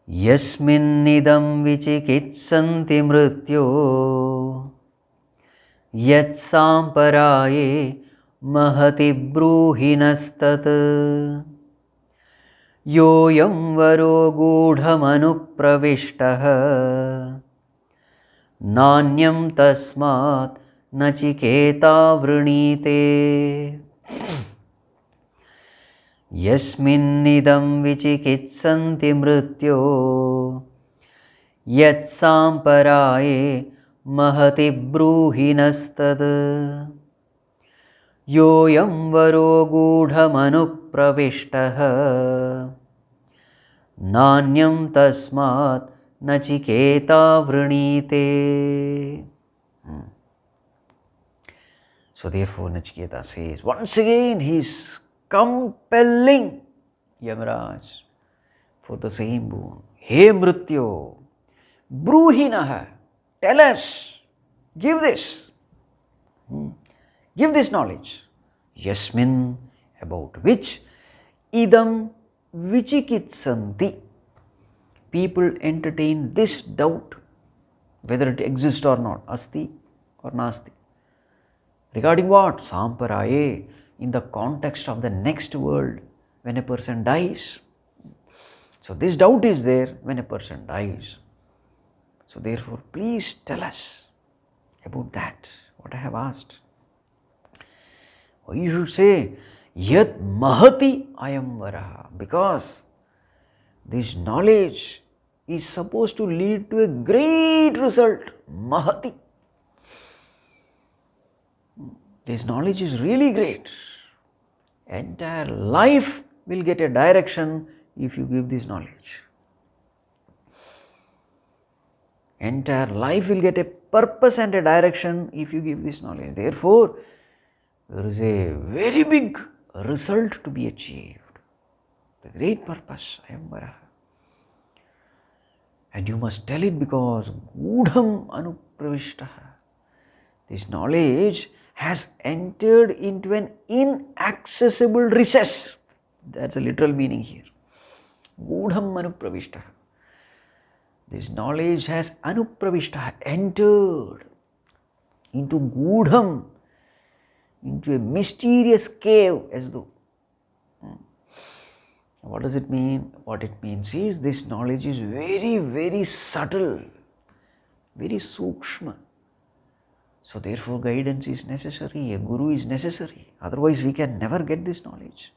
Yasminnidam vichikitsanti mrityo yat samparaye mahati bruhinastat yoyam varo gudhamanupravishtaha nanyam tasmat nachiketa vrinite. Yasminnidam vichikitsanti mrityo yat samparaye mahati bruhinastad yoyam varo gudhamanupravishtaha nanyam tasmat nachiketa vrinite. So therefore Nachiketa says, once again he is compelling Yamarāja for the same boon. He mrityo, bruhinaha, tell us, give this knowledge. Yasmin, about which, idam vichikitsanti, people entertain this doubt, whether it exists or not, asti or nasti. Regarding what? Samparaye, in the context of the next world, when a person dies. So this doubt is there when a person dies. So therefore, please tell us about that, what I have asked. Or you should say, yat mahati ayam varaha, because this knowledge is supposed to lead to a great result. Mahati. This knowledge is really great. Entire life will get a direction if you give this knowledge. Entire life will get a purpose and a direction if you give this knowledge. Therefore, there is a very big result to be achieved. The great purpose, ayam varaha. And you must tell it because gudham anupravishtaha. This knowledge has entered into an inaccessible recess. That's a literal meaning here. Gudham anupravishtaha. This knowledge has anupravishtaha, entered into gudham, into a mysterious cave as though. What does it mean? What it means is this knowledge is very, very subtle, very sukshma. So therefore guidance is necessary, a guru is necessary, otherwise we can never get this knowledge.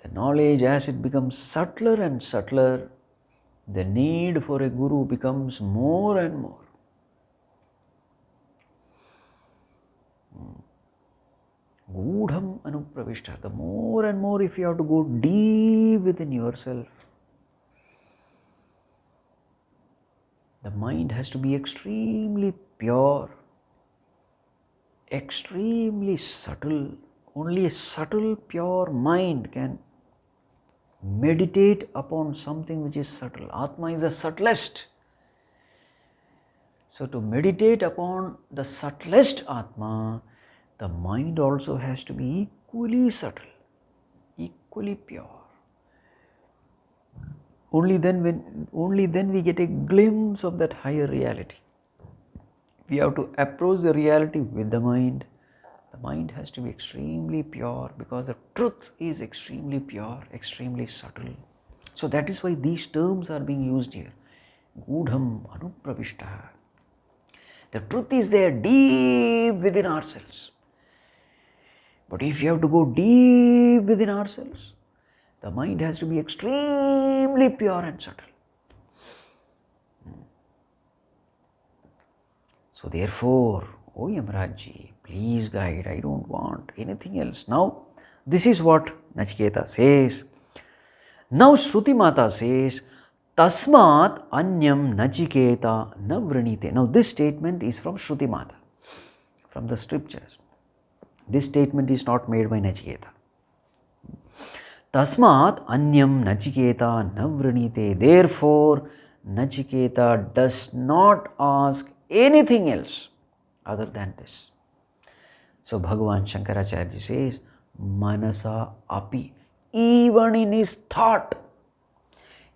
The knowledge, as it becomes subtler and subtler, the need for a guru becomes more and more. Gudham anupravishta. The more and more if you have to go deep within yourself, the mind has to be extremely pure, extremely subtle. Only a subtle, pure mind can meditate upon something which is subtle. Atma is the subtlest. So to meditate upon the subtlest Atma, the mind also has to be equally subtle, equally pure. Only then we get a glimpse of that higher reality. We have to approach the reality with the mind. The mind has to be extremely pure because the truth is extremely pure, extremely subtle. So that is why these terms are being used here. Gudham anupravishta. The truth is there deep within ourselves. But if you have to go deep within ourselves, the mind has to be extremely pure and subtle. So therefore, O Yamarāja, please guide, I don't want anything else. Now, this is what Nachiketa says. Now Shruti Mata says, Tasmat Anyam Nachiketa na vrinite. Now this statement is from Shruti Mata, from the scriptures. This statement is not made by Nachiketa. Tasmat Anyam Nachiketa na vrinite. Therefore, Nachiketa does not ask anything else other than this. So Bhagavan Shankarāchārya says, Manasa api, even in his thought,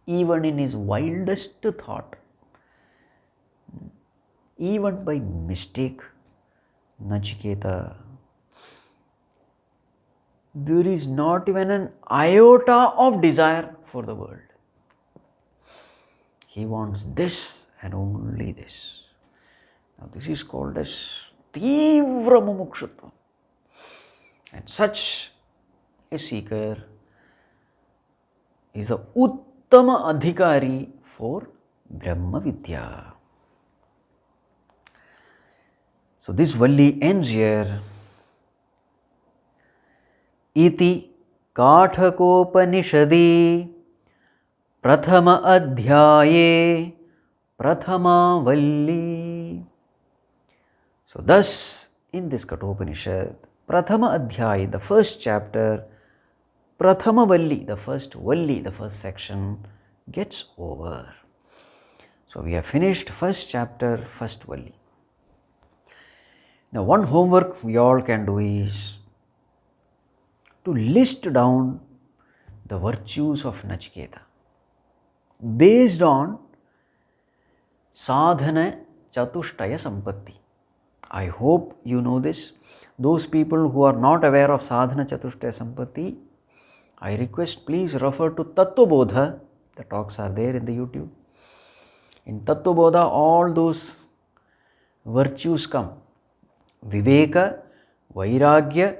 even in his wildest thought, even by mistake, Nachiketa, there is not even an iota of desire for the world. He wants this and only this. Now this is called as Tivra Mumukshutva. And such a seeker is the Uttama Adhikari for Brahma Vidya. So this Valli ends here. Iti Kathopanishadi Prathama Adhyaye Prathama Valli. So thus in this Kathopanishad, Prathama Adhyaya, the first chapter, Prathama Valli, the first section gets over. So we have finished first chapter, first Valli. Now one homework we all can do is to list down the virtues of Nachiketa based on Sadhana Chatushtaya Sampatti. I hope you know this. Those people who are not aware of Sadhana Chatushtaya Sampatti, I request please refer to Tattvabodha. The talks are there in the YouTube. In Tattvabodha, all those virtues come. Viveka, Vairagya,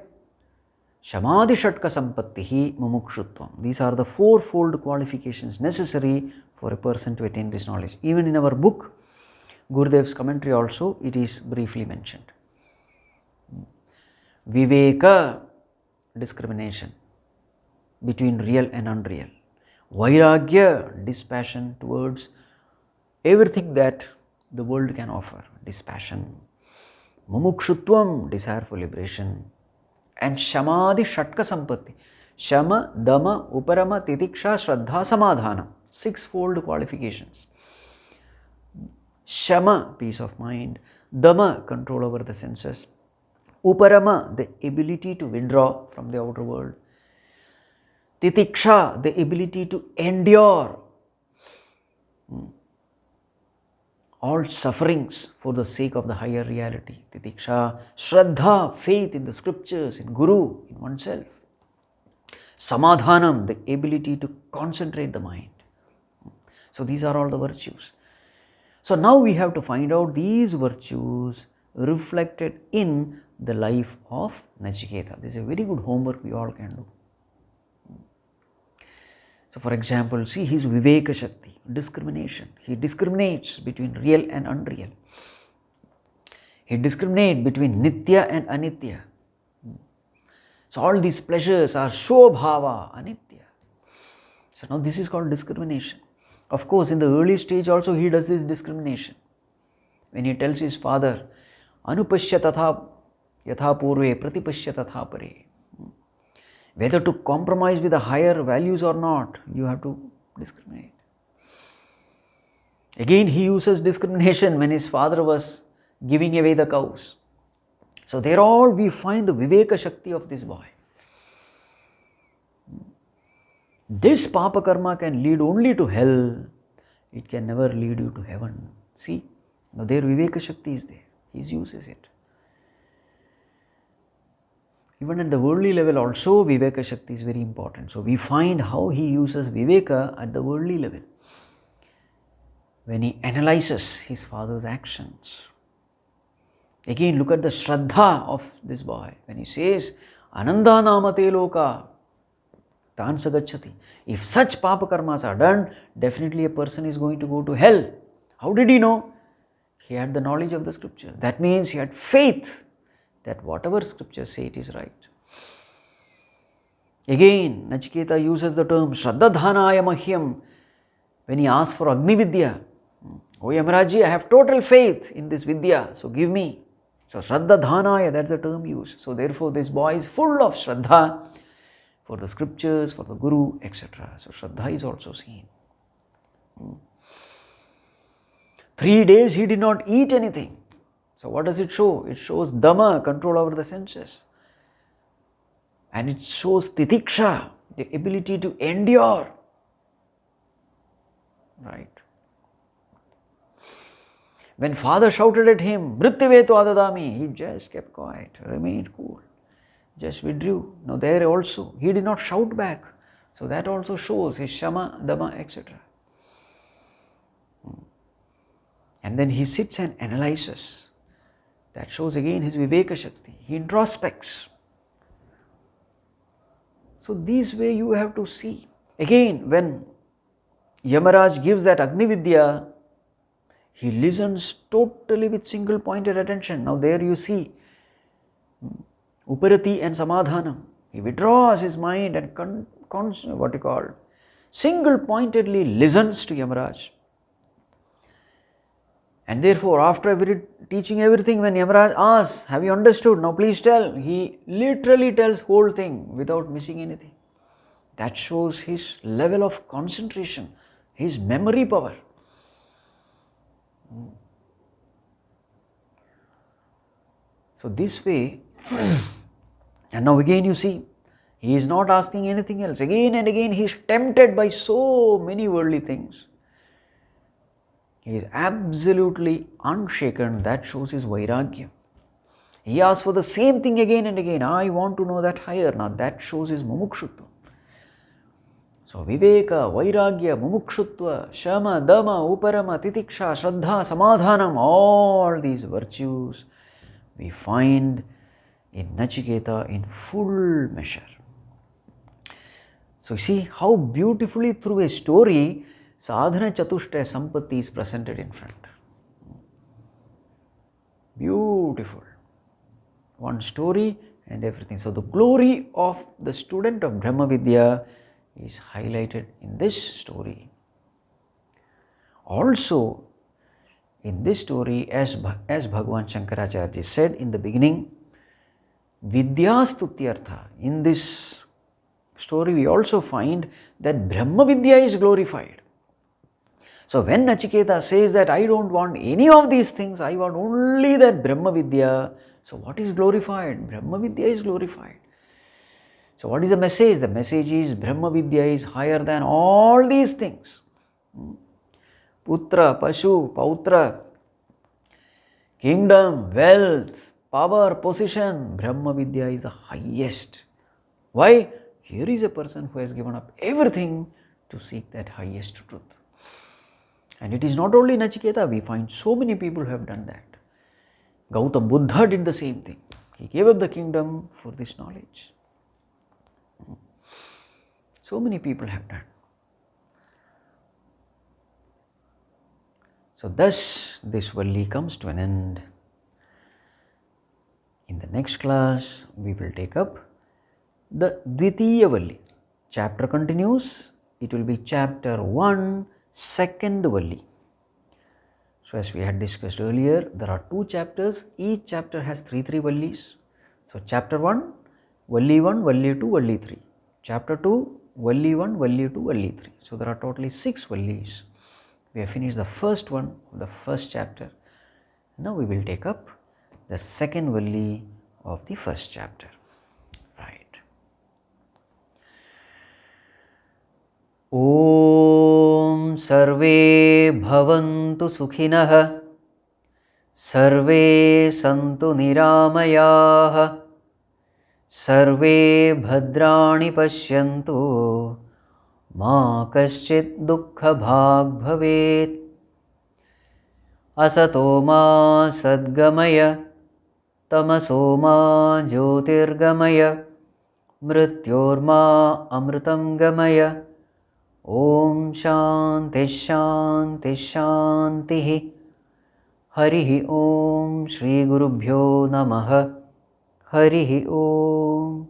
Shamadhi Shatka Sampattihi, Mumukshutvam. These are the fourfold qualifications necessary for a person to attain this knowledge. Even in our book, Gurudev's commentary also, it is briefly mentioned. Viveka, discrimination between real and unreal. Vairagya, dispassion towards everything that the world can offer, dispassion. Mumukshutvam, desire for liberation. And Shamadhi Shatka Sampatti. Shama, Dama, Uparama, Titiksha, Shraddha, Samadhana. Sixfold qualifications. Shama, peace of mind. Dama, control over the senses. Uparama, the ability to withdraw from the outer world. Titiksha, the ability to endure all sufferings for the sake of the higher reality. Titiksha, Shraddha, faith in the scriptures, in Guru, in oneself. Samadhanam, the ability to concentrate the mind. So these are all the virtues. So now we have to find out these virtues reflected in the life of Nachiketa. This is a very good homework we all can do. So for example, see his Viveka Shakti, discrimination. He discriminates between real and unreal. He discriminates between Nitya and Anitya. So all these pleasures are shobhava, anitya. So now this is called discrimination. Of course, in the early stage also he does this discrimination. When he tells his father, anupashya tatha yatha purve pratipashya tatha pare. Whether to compromise with the higher values or not, you have to discriminate. Again, he uses discrimination when his father was giving away the cows. So there all we find the Viveka Shakti of this boy. This Papa Karma can lead only to hell. It can never lead you to heaven. See, now there Viveka Shakti is there. He uses it. Even at the worldly level also Viveka Shakti is very important. So we find how he uses Viveka at the worldly level. When he analyzes his father's actions. Again, look at the Shraddha of this boy. When he says, Ananda namate loka, tan sagacchati. If such papa karmas are done, definitely a person is going to go to hell. How did he know? He had the knowledge of the scripture. That means he had faith that whatever scriptures say it is right. Again, Nachiketa uses the term Shraddhadhanaya Mahyam when he asks for Agni Vidya. Oh Yamarāja, I have total faith in this Vidya, so give me. So Shraddhadhanaya, that's the term used. So therefore this boy is full of Shraddha for the scriptures, for the Guru, etc. So Shraddha is also seen. 3 days he did not eat anything. So what does it show? It shows Dhamma, control over the senses. And it shows Titiksha, the ability to endure. Right. When father shouted at him, Mrityavetu adadami, he just kept quiet, remained cool, just withdrew. Now there also, he did not shout back. So that also shows his Shama, Dhamma, etc. And then he sits and analyzes. That shows again his Viveka Shakti. He introspects. So this way you have to see. Again, when Yamarāja gives that Agni Vidya, he listens totally with single pointed attention. Now there you see Uparati and Samadhanam. He withdraws his mind and single pointedly listens to Yamarāja. And therefore, after teaching everything, when Yamarāja asks, have you understood? Now please tell. He literally tells whole thing without missing anything. That shows his level of concentration, his memory power. So this way, and now again you see, he is not asking anything else. Again and again he is tempted by so many worldly things. He is absolutely unshaken. That shows his vairagya. He asks for the same thing again and again. I want to know that higher. Now that shows his mumukshutva. So viveka, vairagya, mumukshutva, shama, dhamma, uparama, titiksha, shraddha, samadhanam, all these virtues we find in Nachiketa in full measure. So see how beautifully through a story Sadhana Chatushtaya Sampatti is presented in front. Beautiful. One story and everything. So the glory of the student of Brahma Vidya is highlighted in this story. Also, in this story, as Bhagavan Shankarāchārya said in the beginning, Vidyastutyartha. In this story, we also find that Brahma Vidya is glorified. So when Nachiketa says that I don't want any of these things, I want only that Brahma Vidya. So what is glorified? Brahma Vidya is glorified. So what is the message? The message is Brahma Vidya is higher than all these things. Putra, Pashu, Pautra, kingdom, wealth, power, position. Brahma Vidya is the highest. Why? Here is a person who has given up everything to seek that highest truth. And it is not only Nachiketa, we find so many people who have done that. Gautam Buddha did the same thing. He gave up the kingdom for this knowledge. So many people have done. So thus this Valli comes to an end. In the next class we will take up the Dvitiya Valli. Chapter continues, it will be chapter 1, second Valli. So as we had discussed earlier, there are 2 chapters, each chapter has 3 Vallis. So chapter 1, Valli 1, Valli 2, Valli 3. Chapter 2, Valli 1, Valli 2, Valli 3. So there are totally 6 Vallis. We have finished the first one of the first chapter. Now we will take up the second Valli of the first chapter. Right. Om Sarve Bhavantu Sukhinah Sarve Santu Niramayah Sarve Bhadrani Pashyantu Ma Kaschit Dukkha Bhag Bhavet Asato Ma Sadgamaya Tamaso Ma Jyotirgamaya Mrityorma Amritam Gamaya Om Shanti Shanti Shanti Harihi Om Shri Gurubhyo Namaha Harihi Om.